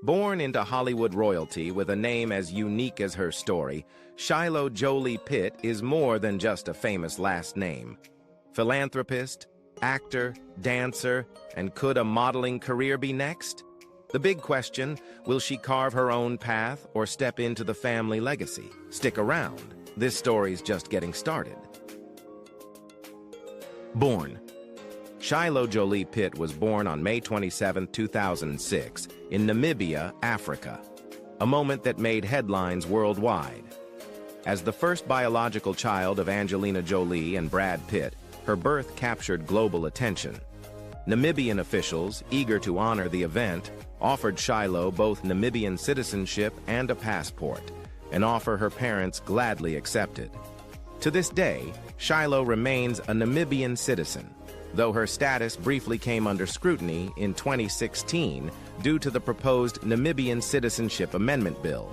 Born into Hollywood royalty with a name as unique as her story, Shiloh Jolie-Pitt is more than just a famous last name. Philanthropist, actor, dancer, and could a modeling career be next? The big question, will she carve her own path or step into the family legacy? Stick around. This story's just getting started. Born. Shiloh Jolie-Pitt was born on May 27, 2006, in Namibia, Africa, a moment that made headlines worldwide. As the first biological child of Angelina Jolie and Brad Pitt, her birth captured global attention. Namibian officials, eager to honor the event, offered Shiloh both Namibian citizenship and a passport, an offer her parents gladly accepted. To this day, Shiloh remains a Namibian citizen, though her status briefly came under scrutiny in 2016 due to the proposed Namibian Citizenship Amendment Bill.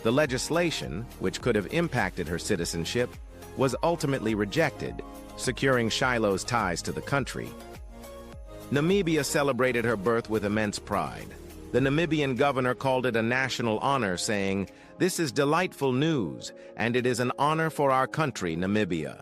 The legislation, which could have impacted her citizenship, was ultimately rejected, securing Shiloh's ties to the country. Namibia celebrated her birth with immense pride. The Namibian governor called it a national honor, saying, "This is delightful news, and it is an honor for our country, Namibia."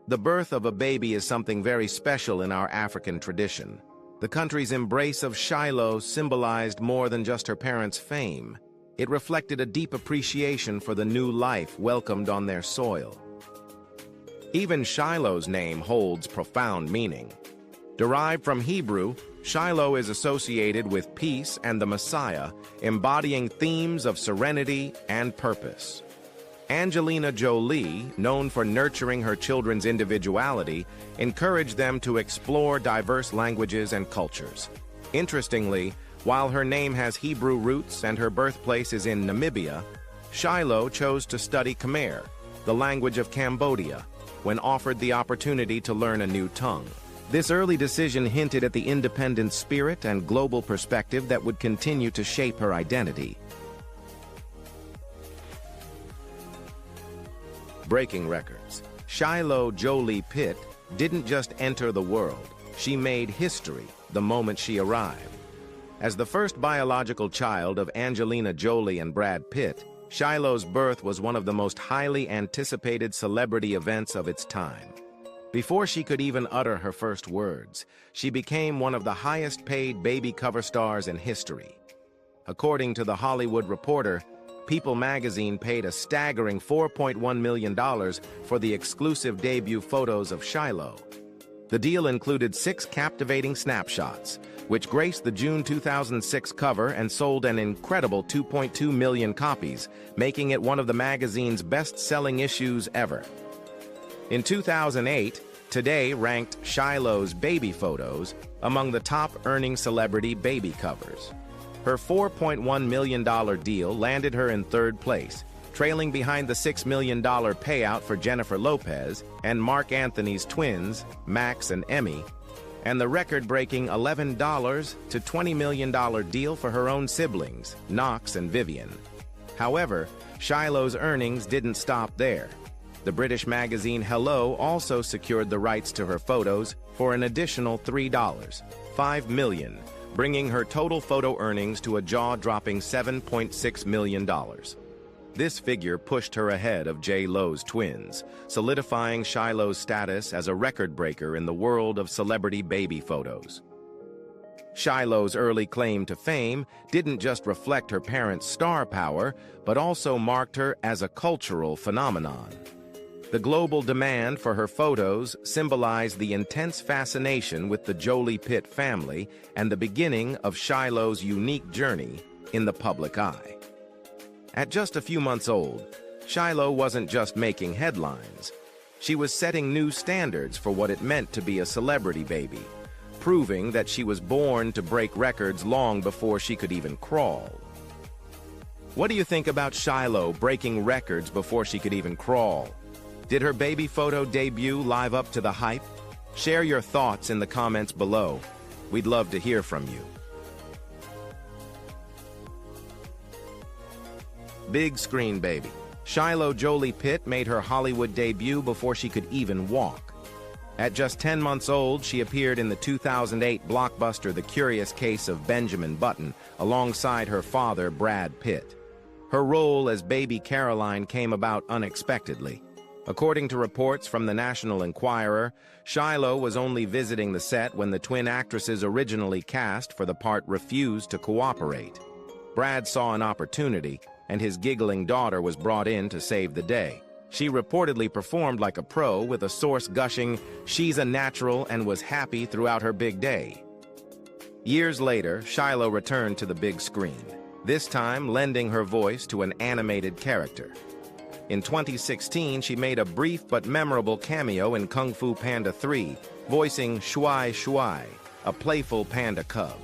The birth of a baby is something very special in our African tradition. The country's embrace of Shiloh symbolized more than just her parents' fame. It reflected a deep appreciation for the new life welcomed on their soil. Even Shiloh's name holds profound meaning. Derived from Hebrew, Shiloh is associated with peace and the Messiah, embodying themes of serenity and purpose. Angelina Jolie, known for nurturing her children's individuality, encouraged them to explore diverse languages and cultures. Interestingly, while her name has Hebrew roots and her birthplace is in Namibia, Shiloh chose to study Khmer, the language of Cambodia, when offered the opportunity to learn a new tongue. This early decision hinted at the independent spirit and global perspective that would continue to shape her identity. Breaking records. Shiloh Jolie-Pitt didn't just enter the world, she made history the moment she arrived. As the first biological child of Angelina Jolie and Brad Pitt, Shiloh's birth was one of the most highly anticipated celebrity events of its time. Before she could even utter her first words, she became one of the highest-paid baby cover stars in history. According to The Hollywood Reporter, People magazine paid a staggering $4.1 million for the exclusive debut photos of Shiloh. The deal included 6 captivating snapshots, which graced the June 2006 cover and sold an incredible 2.2 million copies, making it one of the magazine's best-selling issues ever. In 2008, Today ranked Shiloh's baby photos among the top-earning celebrity baby covers. Her $4.1 million deal landed her in 3rd place, trailing behind the $6 million payout for Jennifer Lopez and Mark Anthony's twins, Max and Emmy, and the record-breaking $11 to $20 million deal for her own siblings, Knox and Vivian. However, Shiloh's earnings didn't stop there. The British magazine Hello also secured the rights to her photos for an additional $5 million, bringing her total photo earnings to a jaw-dropping $7.6 million. This figure pushed her ahead of J.Lo's twins, solidifying Shiloh's status as a record breaker in the world of celebrity baby photos. Shiloh's early claim to fame didn't just reflect her parents' star power, but also marked her as a cultural phenomenon. The global demand for her photos symbolized the intense fascination with the Jolie-Pitt family and the beginning of Shiloh's unique journey in the public eye. At just a few months old, Shiloh wasn't just making headlines. She was setting new standards for what it meant to be a celebrity baby, proving that she was born to break records long before she could even crawl. What do you think about Shiloh breaking records before she could even crawl? Did her baby photo debut live up to the hype? Share your thoughts in the comments below. We'd love to hear from you. Big screen baby. Shiloh Jolie-Pitt made her Hollywood debut before she could even walk. At just 10 months old, she appeared in the 2008 blockbuster The Curious Case of Benjamin Button, alongside her father, Brad Pitt. Her role as baby Caroline came about unexpectedly. According to reports from the National Enquirer, Shiloh was only visiting the set when the twin actresses originally cast for the part refused to cooperate. Brad saw an opportunity, and his giggling daughter was brought in to save the day. She reportedly performed like a pro, with a source gushing, "She's a natural," and was happy throughout her big day. Years later, Shiloh returned to the big screen, this time lending her voice to an animated character. In 2016, she made a brief but memorable cameo in Kung Fu Panda 3, voicing Shuai Shuai, a playful panda cub.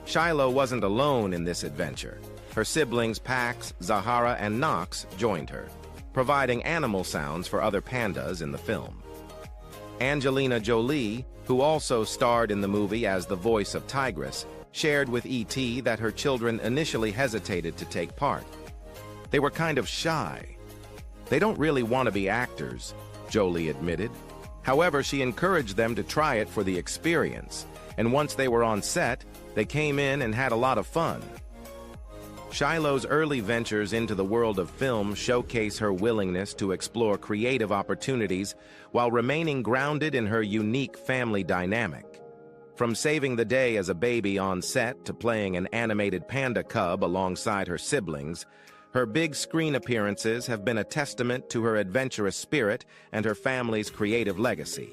Shiloh wasn't alone in this adventure. Her siblings Pax, Zahara, and Nox joined her, providing animal sounds for other pandas in the film. Angelina Jolie, who also starred in the movie as the voice of Tigress, shared with ET that her children initially hesitated to take part. They were kind of shy. "They don't really want to be actors," Jolie admitted. However, she encouraged them to try it for the experience, and once they were on set, they came in and had a lot of fun. Shiloh's early ventures into the world of film showcase her willingness to explore creative opportunities while remaining grounded in her unique family dynamic. From saving the day as a baby on set to playing an animated panda cub alongside her siblings, her big screen appearances have been a testament to her adventurous spirit and her family's creative legacy.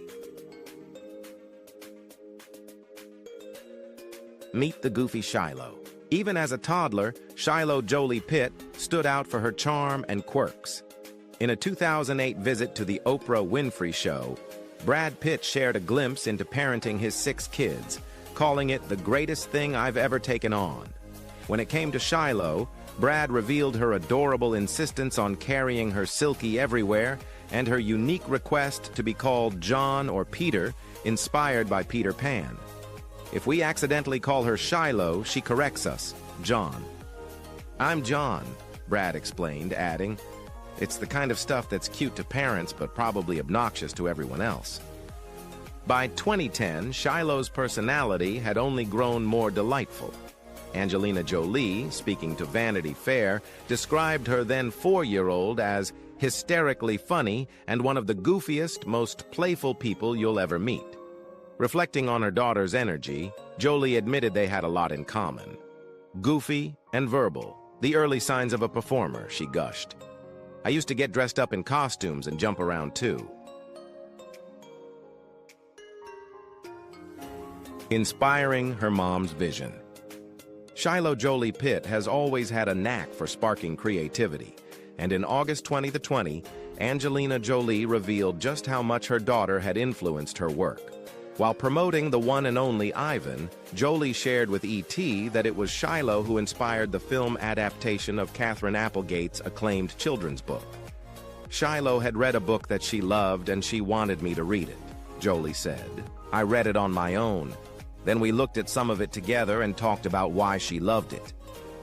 Meet the goofy Shiloh. Even as a toddler, Shiloh Jolie-Pitt stood out for her charm and quirks. In a 2008 visit to the Oprah Winfrey Show, Brad Pitt shared a glimpse into parenting his 6 kids, calling it the greatest thing I've ever taken on. When it came to Shiloh, Brad revealed her adorable insistence on carrying her silky everywhere and her unique request to be called John or Peter, inspired by Peter Pan. If we accidentally call her Shiloh, she corrects us, John. "I'm John," Brad explained, adding, "It's the kind of stuff that's cute to parents but probably obnoxious to everyone else." By 2010, Shiloh's personality had only grown more delightful. Angelina Jolie, speaking to Vanity Fair, described her then 4-year-old as hysterically funny and one of the goofiest, most playful people you'll ever meet. Reflecting on her daughter's energy, Jolie admitted they had a lot in common. "Goofy and verbal, the early signs of a performer," she gushed. "I used to get dressed up in costumes and jump around too." Inspiring her mom's vision. Shiloh Jolie-Pitt has always had a knack for sparking creativity, and in August 2020, Angelina Jolie revealed just how much her daughter had influenced her work. While promoting the one and only Ivan, Jolie shared with ET that it was Shiloh who inspired the film adaptation of Katherine Applegate's acclaimed children's book. "Shiloh had read a book that she loved and she wanted me to read it," Jolie said. "I read it on my own. Then we looked at some of it together and talked about why she loved it."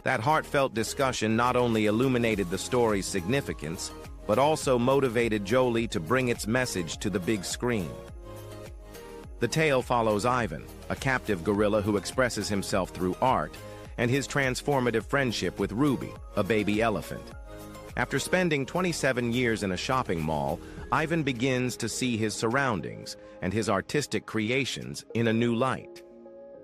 That heartfelt discussion not only illuminated the story's significance, but also motivated Jolie to bring its message to the big screen. The tale follows Ivan, a captive gorilla who expresses himself through art, and his transformative friendship with Ruby, a baby elephant. After spending 27 years in a shopping mall, Ivan begins to see his surroundings and his artistic creations in a new light.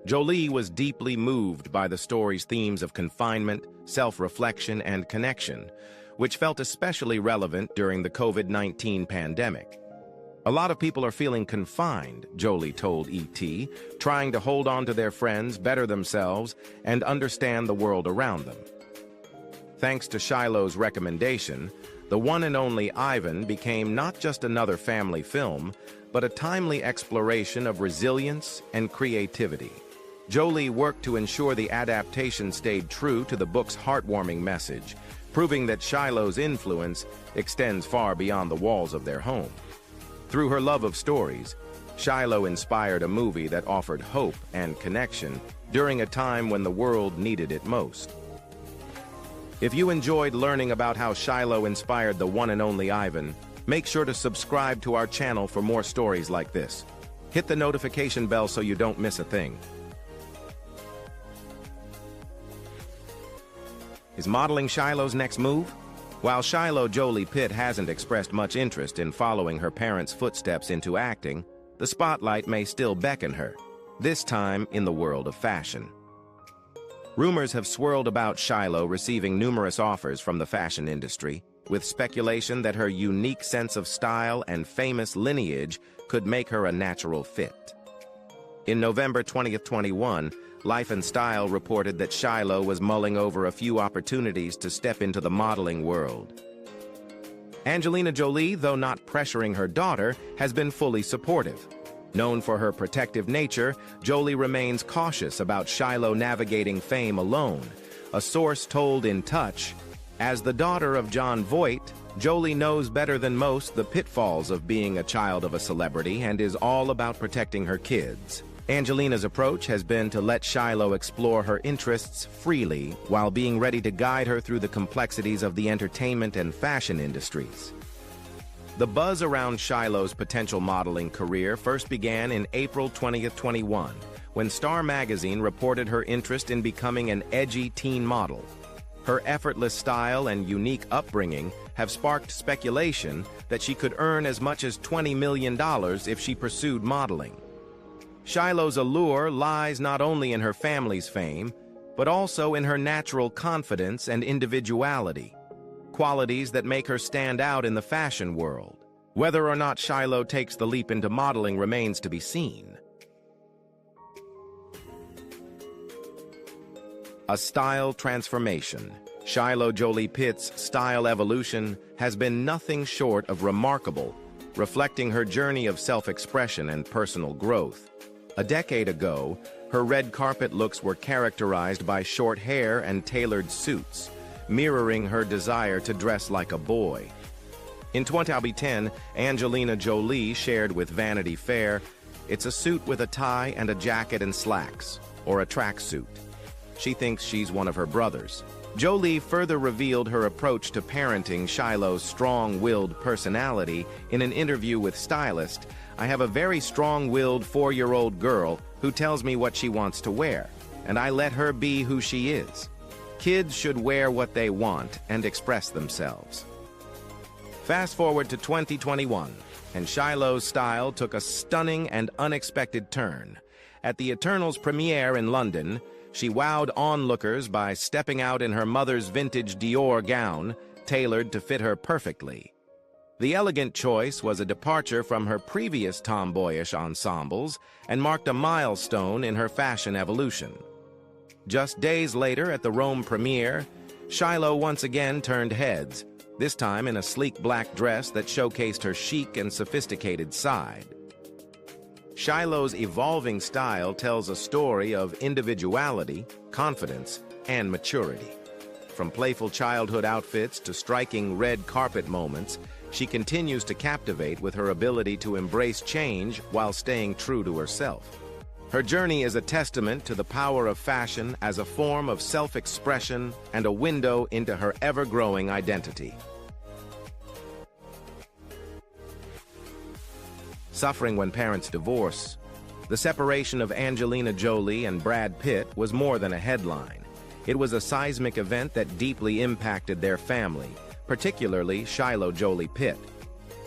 Jolie was deeply moved by the story's themes of confinement, self-reflection, and connection, which felt especially relevant during the COVID-19 pandemic. "A lot of people are feeling confined," Jolie told ET, trying to hold on to their friends, better themselves, and understand the world around them. Thanks to Shiloh's recommendation, the one and only Ivan became not just another family film, but a timely exploration of resilience and creativity. Jolie worked to ensure the adaptation stayed true to the book's heartwarming message, proving that Shiloh's influence extends far beyond the walls of their home. Through her love of stories, Shiloh inspired a movie that offered hope and connection during a time when the world needed it most. If you enjoyed learning about how Shiloh inspired the one and only Ivan, make sure to subscribe to our channel for more stories like this. Hit the notification bell so you don't miss a thing. Is modeling Shiloh's next move? While Shiloh Jolie-Pitt hasn't expressed much interest in following her parents' footsteps into acting, the spotlight may still beckon her, this time in the world of fashion. Rumors have swirled about Shiloh receiving numerous offers from the fashion industry, with speculation that her unique sense of style and famous lineage could make her a natural fit. In November 2021, Life and Style reported that Shiloh was mulling over a few opportunities to step into the modeling world. Angelina Jolie, though not pressuring her daughter, has been fully supportive. Known for her protective nature, Jolie remains cautious about Shiloh navigating fame alone. A source told In Touch, "As the daughter of Jon Voight, Jolie knows better than most the pitfalls of being a child of a celebrity and is all about protecting her kids." Angelina's approach has been to let Shiloh explore her interests freely while being ready to guide her through the complexities of the entertainment and fashion industries. The buzz around Shiloh's potential modeling career first began in April 2021, when Star magazine reported her interest in becoming an edgy teen model. Her effortless style and unique upbringing have sparked speculation that she could earn as much as $20 million if she pursued modeling. Shiloh's allure lies not only in her family's fame, but also in her natural confidence and individuality, qualities that make her stand out in the fashion world. Whether or not Shiloh takes the leap into modeling remains to be seen. A style transformation. Shiloh Jolie-Pitt's style evolution has been nothing short of remarkable, reflecting her journey of self-expression and personal growth. A decade ago, her red carpet looks were characterized by short hair and tailored suits, mirroring her desire to dress like a boy. In 2010, Angelina Jolie shared with Vanity Fair, "It's a suit with a tie and a jacket and slacks, or a tracksuit." She thinks she's one of her brothers. Jolie further revealed her approach to parenting Shiloh's strong-willed personality in an interview with Stylist. "I have a very strong-willed 4-year-old girl who tells me what she wants to wear, and I let her be who she is. Kids should wear what they want and express themselves." Fast forward to 2021, and Shiloh's style took a stunning and unexpected turn. At the Eternals premiere in London, she wowed onlookers by stepping out in her mother's vintage Dior gown, tailored to fit her perfectly. The elegant choice was a departure from her previous tomboyish ensembles and marked a milestone in her fashion evolution. Just days later at the Rome premiere, Shiloh once again turned heads, this time in a sleek black dress that showcased her chic and sophisticated side. Shiloh's evolving style tells a story of individuality, confidence, and maturity. From playful childhood outfits to striking red carpet moments, she continues to captivate with her ability to embrace change while staying true to herself. Her journey is a testament to the power of fashion as a form of self-expression and a window into her ever-growing identity. Suffering when parents divorce. The separation of Angelina Jolie and Brad Pitt was more than a headline. It was a seismic event that deeply impacted their family, particularly Shiloh Jolie-Pitt.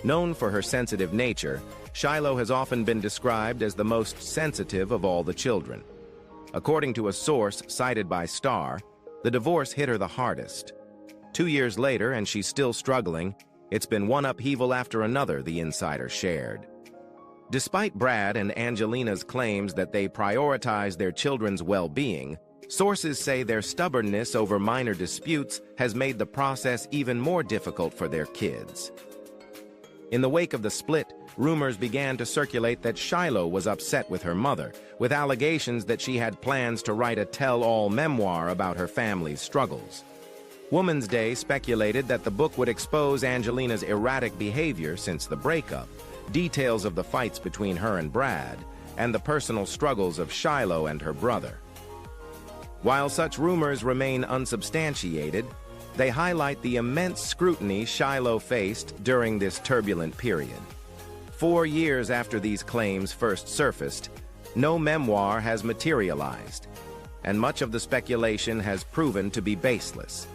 Known for her sensitive nature, Shiloh has often been described as the most sensitive of all the children. According to a source cited by Star, the divorce hit her the hardest. 2 years later, and she's still struggling, it's been one upheaval after another, the insider shared. Despite Brad and Angelina's claims that they prioritize their children's well-being, sources say their stubbornness over minor disputes has made the process even more difficult for their kids. In the wake of the split, rumors began to circulate that Shiloh was upset with her mother, with allegations that she had plans to write a tell-all memoir about her family's struggles. Woman's Day speculated that the book would expose Angelina's erratic behavior since the breakup, details of the fights between her and Brad, and the personal struggles of Shiloh and her brother. While such rumors remain unsubstantiated, they highlight the immense scrutiny Shiloh faced during this turbulent period. 4 years after these claims first surfaced, no memoir has materialized, and much of the speculation has proven to be baseless.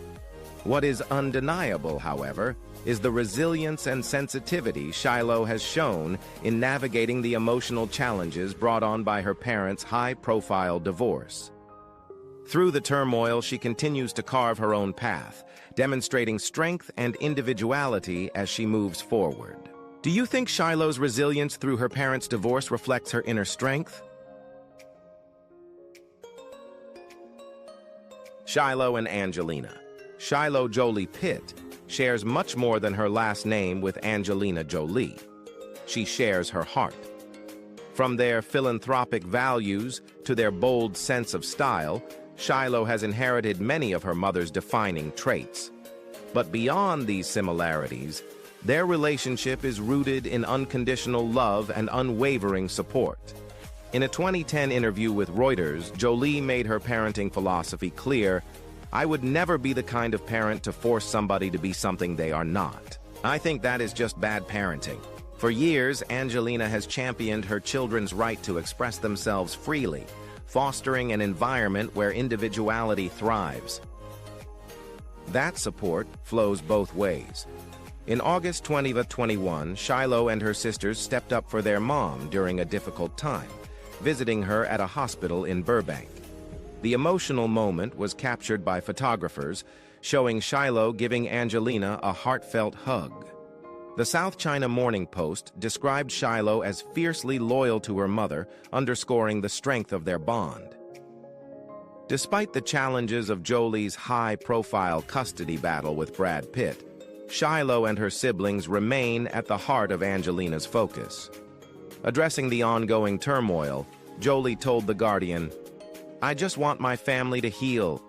What is undeniable, however, is the resilience and sensitivity Shiloh has shown in navigating the emotional challenges brought on by her parents' high-profile divorce. Through the turmoil, she continues to carve her own path, demonstrating strength and individuality as she moves forward. Do you think Shiloh's resilience through her parents' divorce reflects her inner strength? Shiloh and Angelina. Shiloh Jolie-Pitt shares much more than her last name with Angelina Jolie. She shares her heart. From their philanthropic values to their bold sense of style, Shiloh has inherited many of her mother's defining traits. But beyond these similarities, their relationship is rooted in unconditional love and unwavering support. In a 2010 interview with Reuters, Jolie made her parenting philosophy clear: "I would never be the kind of parent to force somebody to be something they are not. I think that is just bad parenting." For years, Angelina has championed her children's right to express themselves freely, fostering an environment where individuality thrives. That support flows both ways. In August 2021, Shiloh and her sisters stepped up for their mom during a difficult time, visiting her at a hospital in Burbank. The emotional moment was captured by photographers, showing Shiloh giving Angelina a heartfelt hug. The South China Morning Post described Shiloh as fiercely loyal to her mother, underscoring the strength of their bond. Despite the challenges of Jolie's high-profile custody battle with Brad Pitt, Shiloh and her siblings remain at the heart of Angelina's focus. Addressing the ongoing turmoil, Jolie told The Guardian, "I just want my family to heal,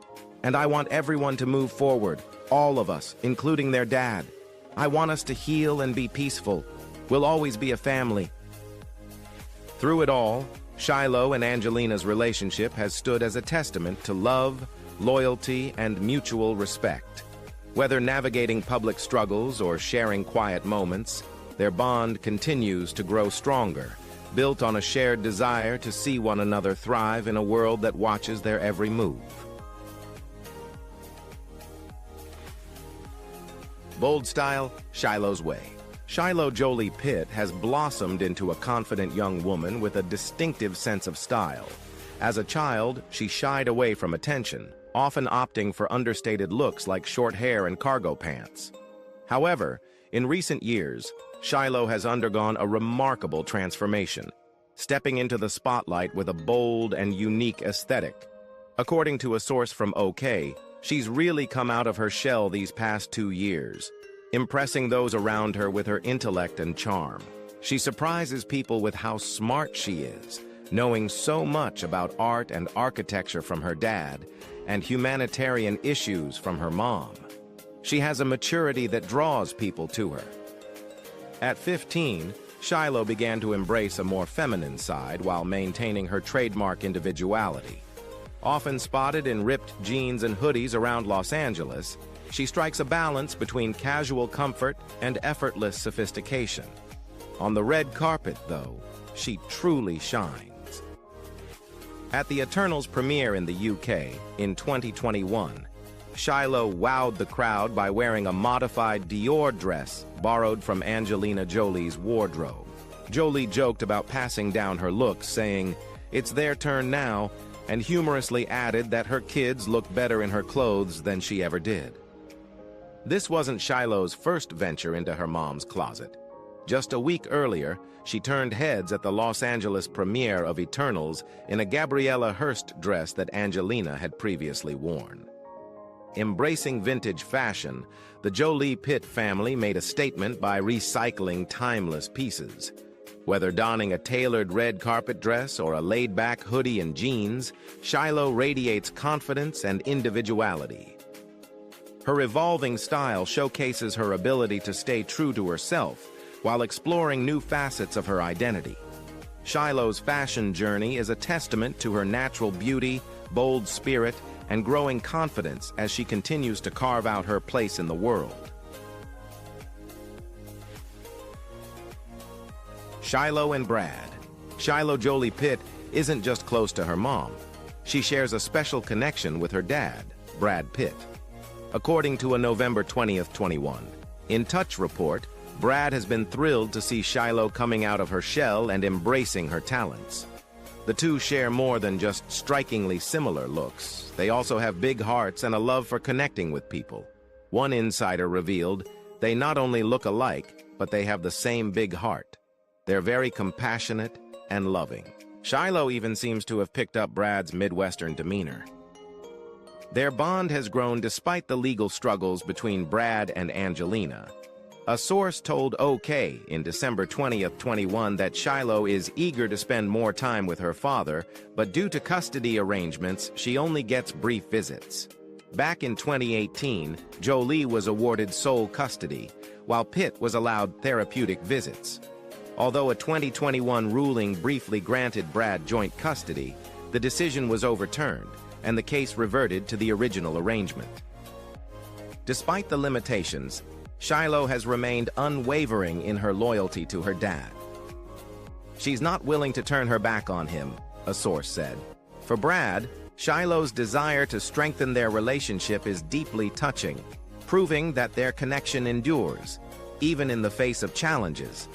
and I want everyone to move forward, all of us, including their dad. I want us to heal and be peaceful. We'll always be a family." Through it all, Shiloh and Angelina's relationship has stood as a testament to love, loyalty, and mutual respect. Whether navigating public struggles or sharing quiet moments, their bond continues to grow stronger, built on a shared desire to see one another thrive in a world that watches their every move. Bold style, Shiloh's way. Shiloh Jolie-Pitt has blossomed into a confident young woman with a distinctive sense of style. As a child, she shied away from attention, often opting for understated looks like short hair and cargo pants. However, in recent years, Shiloh has undergone a remarkable transformation, stepping into the spotlight with a bold and unique aesthetic. According to a source from OK, she's really come out of her shell these past 2 years, impressing those around her with her intellect and charm. She surprises people with how smart she is, knowing so much about art and architecture from her dad and humanitarian issues from her mom. She has a maturity that draws people to her. At 15, Shiloh began to embrace a more feminine side while maintaining her trademark individuality. Often spotted in ripped jeans and hoodies around Los Angeles, she strikes a balance between casual comfort and effortless sophistication. On the red carpet, though, she truly shines. At the Eternals premiere in the UK in 2021, Shiloh wowed the crowd by wearing a modified Dior dress borrowed from Angelina Jolie's wardrobe. Jolie joked about passing down her looks, saying, "It's their turn now," and humorously added that her kids look better in her clothes than she ever did. This wasn't Shiloh's first venture into her mom's closet. Just a week earlier, she turned heads at the Los Angeles premiere of Eternals in a Gabriella Hearst dress that Angelina had previously worn. Embracing vintage fashion, the Jolie-Pitt family made a statement by recycling timeless pieces. Whether donning a tailored red carpet dress or a laid-back hoodie and jeans, Shiloh radiates confidence and individuality. Her evolving style showcases her ability to stay true to herself while exploring new facets of her identity. Shiloh's fashion journey is a testament to her natural beauty, bold spirit, and growing confidence as she continues to carve out her place in the world. Shiloh and Brad. Shiloh Jolie-Pitt isn't just close to her mom. She shares a special connection with her dad, Brad Pitt. According to a November 20th, 21 In Touch report, Brad has been thrilled to see Shiloh coming out of her shell and embracing her talents. The two share more than just strikingly similar looks. They also have big hearts and a love for connecting with people. One insider revealed, they not only look alike, but they have the same big heart. They're very compassionate and loving. Shiloh even seems to have picked up Brad's Midwestern demeanor. Their bond has grown despite the legal struggles between Brad and Angelina. A source told OK in December 20th, 21 that Shiloh is eager to spend more time with her father, but due to custody arrangements, she only gets brief visits. Back in 2018, Jolie was awarded sole custody, while Pitt was allowed therapeutic visits. Although a 2021 ruling briefly granted Brad joint custody, the decision was overturned, and the case reverted to the original arrangement. Despite the limitations, Shiloh has remained unwavering in her loyalty to her dad. She's not willing to turn her back on him, a source said. For Brad, Shiloh's desire to strengthen their relationship is deeply touching, proving that their connection endures, even in the face of challenges.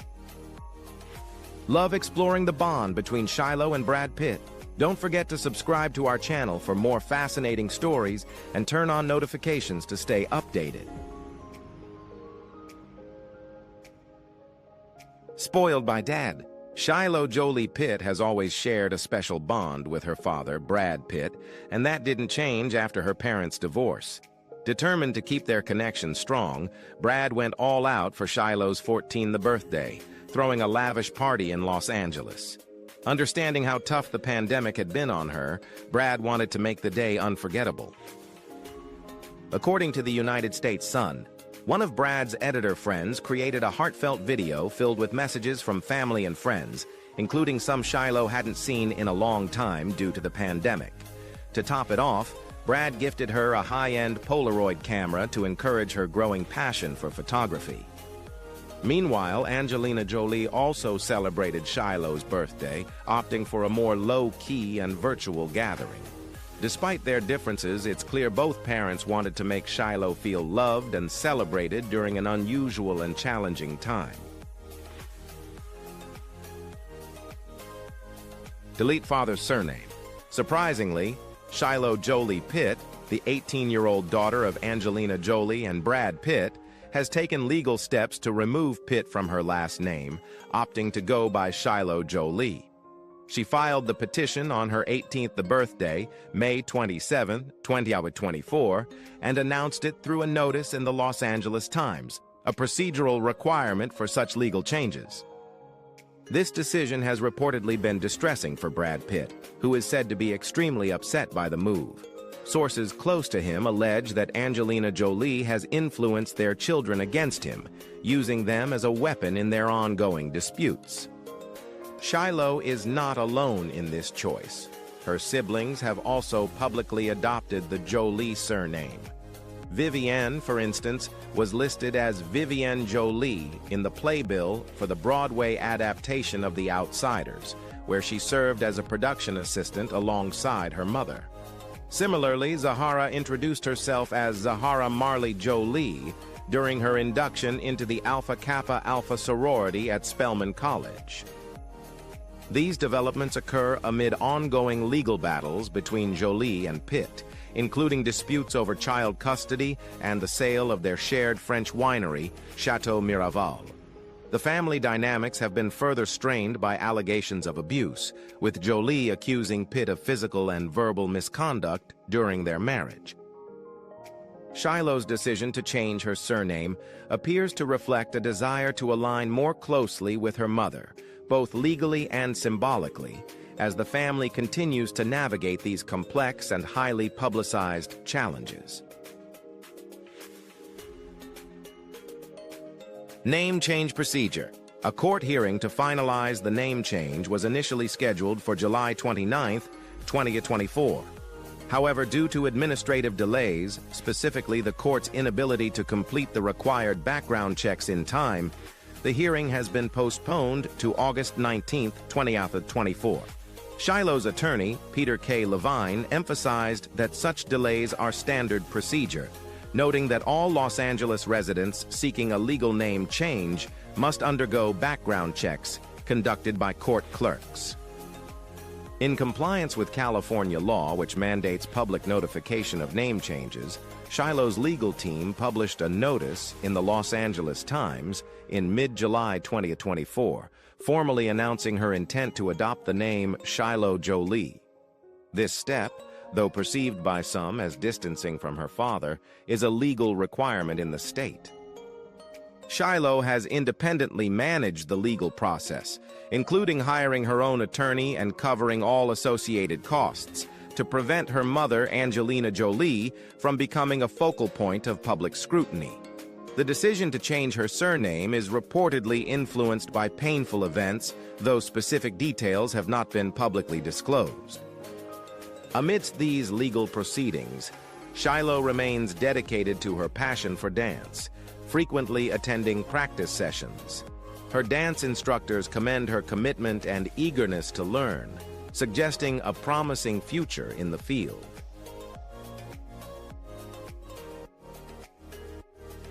Love exploring the bond between Shiloh and Brad Pitt? Don't forget to subscribe to our channel for more fascinating stories and turn on notifications to stay updated. Spoiled by Dad. Shiloh Jolie-Pitt has always shared a special bond with her father, Brad Pitt, and that didn't change after her parents' divorce. Determined to keep their connection strong, Brad went all out for Shiloh's 14th birthday, throwing a lavish party in Los Angeles. Understanding how tough the pandemic had been on her, Brad wanted to make the day unforgettable. According to the United States Sun, one of Brad's editor friends created a heartfelt video filled with messages from family and friends, including some Shiloh hadn't seen in a long time due to the pandemic. To top it off, Brad gifted her a high-end Polaroid camera to encourage her growing passion for photography. Meanwhile, Angelina Jolie also celebrated Shiloh's birthday, opting for a more low-key and virtual gathering. Despite their differences, it's clear both parents wanted to make Shiloh feel loved and celebrated during an unusual and challenging time. Delete father's surname. Surprisingly, Shiloh Jolie-Pitt, the 18-year-old daughter of Angelina Jolie and Brad Pitt, has taken legal steps to remove Pitt from her last name, opting to go by Shiloh Jolie. She filed the petition on her 18th birthday, May 27, 2024, and announced it through a notice in the Los Angeles Times, a procedural requirement for such legal changes. This decision has reportedly been distressing for Brad Pitt, who is said to be extremely upset by the move. Sources close to him allege that Angelina Jolie has influenced their children against him, using them as a weapon in their ongoing disputes. Shiloh is not alone in this choice. Her siblings have also publicly adopted the Jolie surname. Vivienne, for instance, was listed as Vivienne Jolie in the playbill for the Broadway adaptation of The Outsiders, where she served as a production assistant alongside her mother. Similarly, Zahara introduced herself as Zahara Marley Jolie during her induction into the Alpha Kappa Alpha sorority at Spelman College. These developments occur amid ongoing legal battles between Jolie and Pitt, including disputes over child custody and the sale of their shared French winery, Chateau Miraval. The family dynamics have been further strained by allegations of abuse, with Jolie accusing Pitt of physical and verbal misconduct during their marriage. Shiloh's decision to change her surname appears to reflect a desire to align more closely with her mother, both legally and symbolically, as the family continues to navigate these complex and highly publicized challenges. Name change procedure. A court hearing to finalize the name change was initially scheduled for July 29, 2024. However, due to administrative delays, specifically the court's inability to complete the required background checks in time, the hearing has been postponed to August 19, 2024. Shiloh's attorney, Peter K. Levine, emphasized that such delays are standard procedure, noting that all Los Angeles residents seeking a legal name change must undergo background checks conducted by court clerks. In compliance with California law, which mandates public notification of name changes, Shiloh's legal team published a notice in the Los Angeles Times in mid-July 2024, formally announcing her intent to adopt the name Shiloh Jolie. This step, though perceived by some as distancing from her father, is a legal requirement in the state. Shiloh has independently managed the legal process, including hiring her own attorney and covering all associated costs, to prevent her mother, Angelina Jolie, from becoming a focal point of public scrutiny. The decision to change her surname is reportedly influenced by painful events, though specific details have not been publicly disclosed. Amidst these legal proceedings, Shiloh remains dedicated to her passion for dance, frequently attending practice sessions. Her dance instructors commend her commitment and eagerness to learn, suggesting a promising future in the field.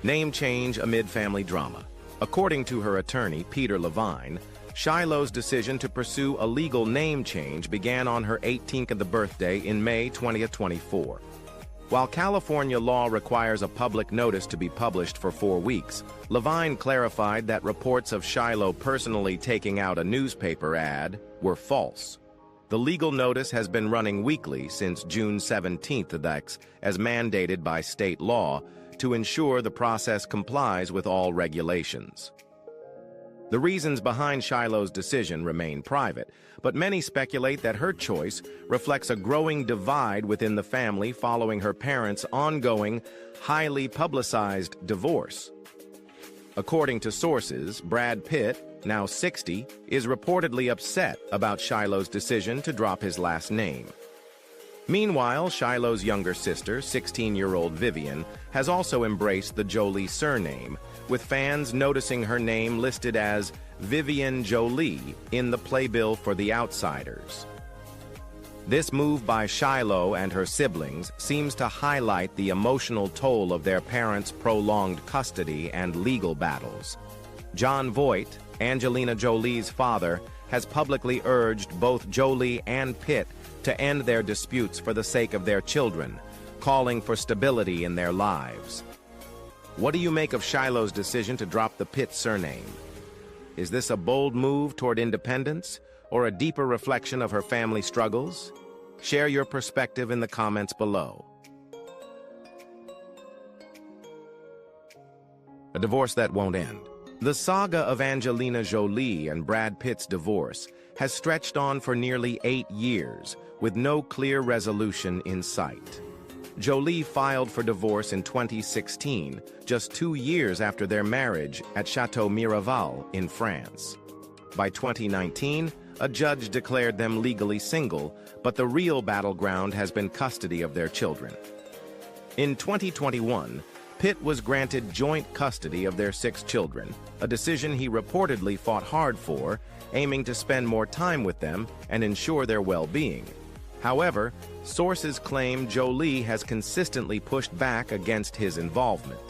Name change amid family drama. According to her attorney, Peter Levine, Shiloh's decision to pursue a legal name change began on her 18th birthday in May 2024. While California law requires a public notice to be published for 4 weeks, Levine clarified that reports of Shiloh personally taking out a newspaper ad were false. The legal notice has been running weekly since June 17th, as mandated by state law, to ensure the process complies with all regulations. The reasons behind Shiloh's decision remain private, but many speculate that her choice reflects a growing divide within the family following her parents' ongoing, highly publicized divorce. According to sources, Brad Pitt, now 60, is reportedly upset about Shiloh's decision to drop his last name. Meanwhile, Shiloh's younger sister, 16-year-old Vivian, has also embraced the Jolie surname, with fans noticing her name listed as Vivian Jolie in the playbill for The Outsiders. This move by Shiloh and her siblings seems to highlight the emotional toll of their parents' prolonged custody and legal battles. Jon Voight, Angelina Jolie's father, has publicly urged both Jolie and Pitt to end their disputes for the sake of their children, calling for stability in their lives. What do you make of Shiloh's decision to drop the Pitt surname? Is this a bold move toward independence, or a deeper reflection of her family struggles? Share your perspective in the comments below. A divorce that won't end. The saga of Angelina Jolie and Brad Pitt's divorce has stretched on for nearly 8 years, with no clear resolution in sight. Jolie filed for divorce in 2016, just 2 years after their marriage at Chateau Miraval in France. By 2019, a judge declared them legally single, but the real battleground has been custody of their children. In 2021, Pitt was granted joint custody of their 6 children, a decision he reportedly fought hard for, aiming to spend more time with them and ensure their well-being. However, sources claim Jolie has consistently pushed back against his involvement.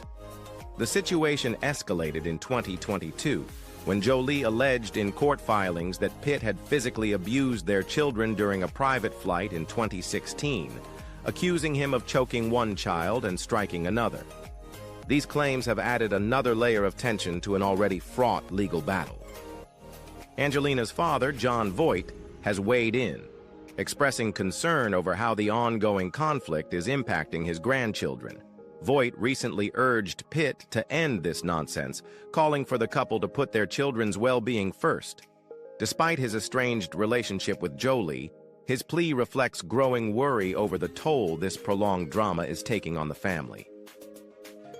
The situation escalated in 2022, when Jolie alleged in court filings that Pitt had physically abused their children during a private flight in 2016, accusing him of choking one child and striking another. These claims have added another layer of tension to an already fraught legal battle. Angelina's father, Jon Voight, has weighed in, expressing concern over how the ongoing conflict is impacting his grandchildren. Voight recently urged Pitt to end this nonsense, calling for the couple to put their children's well-being first. Despite his estranged relationship with Jolie, his plea reflects growing worry over the toll this prolonged drama is taking on the family.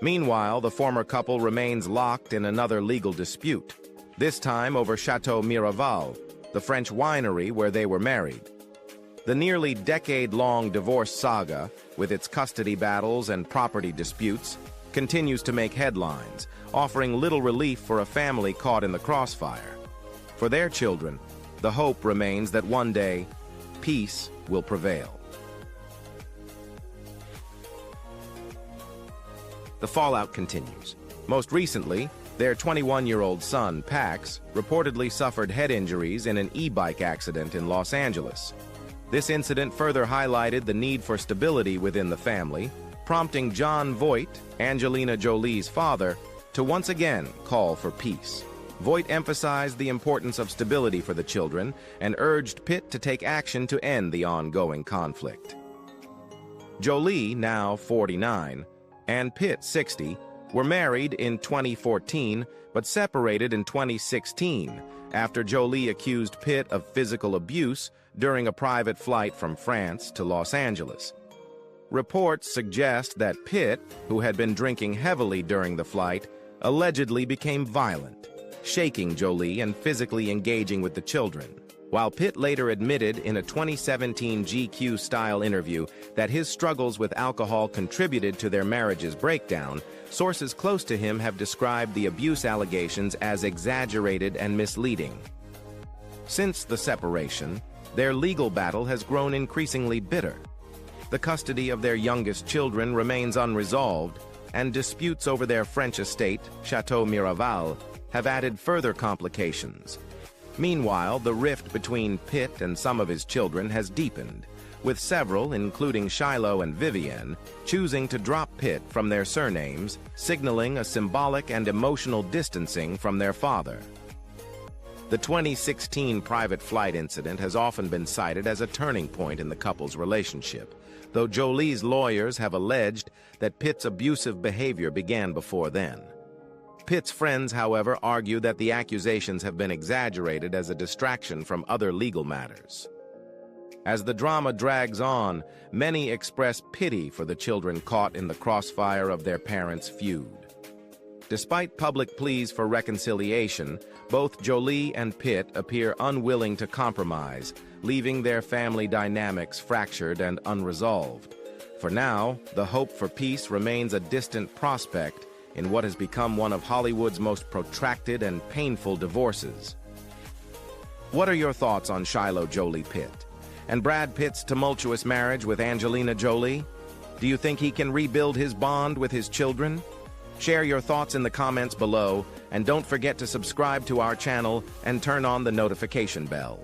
Meanwhile, the former couple remains locked in another legal dispute, this time over Chateau Miraval, the French winery where they were married. The nearly decade-long divorce saga, with its custody battles and property disputes, continues to make headlines, offering little relief for a family caught in the crossfire. For their children, the hope remains that one day, peace will prevail. The fallout continues. Most recently, their 21-year-old son, Pax, reportedly suffered head injuries in an e-bike accident in Los Angeles. This incident further highlighted the need for stability within the family, prompting Jon Voight, Angelina Jolie's father, to once again call for peace. Voight emphasized the importance of stability for the children and urged Pitt to take action to end the ongoing conflict. Jolie, now 49, and Pitt, 60, were married in 2014 but separated in 2016 after Jolie accused Pitt of physical abuse during a private flight from France to Los Angeles. Reports suggest that Pitt, who had been drinking heavily during the flight, allegedly became violent, shaking Jolie and physically engaging with the children. While Pitt later admitted in a 2017 GQ-style interview that his struggles with alcohol contributed to their marriage's breakdown, sources close to him have described the abuse allegations as exaggerated and misleading. Since the separation, their legal battle has grown increasingly bitter. The custody of their youngest children remains unresolved, and disputes over their French estate, Chateau Miraval, have added further complications. Meanwhile, the rift between Pitt and some of his children has deepened, with several, including Shiloh and Vivienne, choosing to drop Pitt from their surnames, signaling a symbolic and emotional distancing from their father. The 2016 private flight incident has often been cited as a turning point in the couple's relationship, though Jolie's lawyers have alleged that Pitt's abusive behavior began before then. Pitt's friends, however, argue that the accusations have been exaggerated as a distraction from other legal matters. As the drama drags on, many express pity for the children caught in the crossfire of their parents' feud. Despite public pleas for reconciliation, both Jolie and Pitt appear unwilling to compromise, leaving their family dynamics fractured and unresolved. For now, the hope for peace remains a distant prospect in what has become one of Hollywood's most protracted and painful divorces. What are your thoughts on Shiloh Jolie-Pitt and Brad Pitt's tumultuous marriage with Angelina Jolie? Do you think he can rebuild his bond with his children? Share your thoughts in the comments below, and don't forget to subscribe to our channel and turn on the notification bell.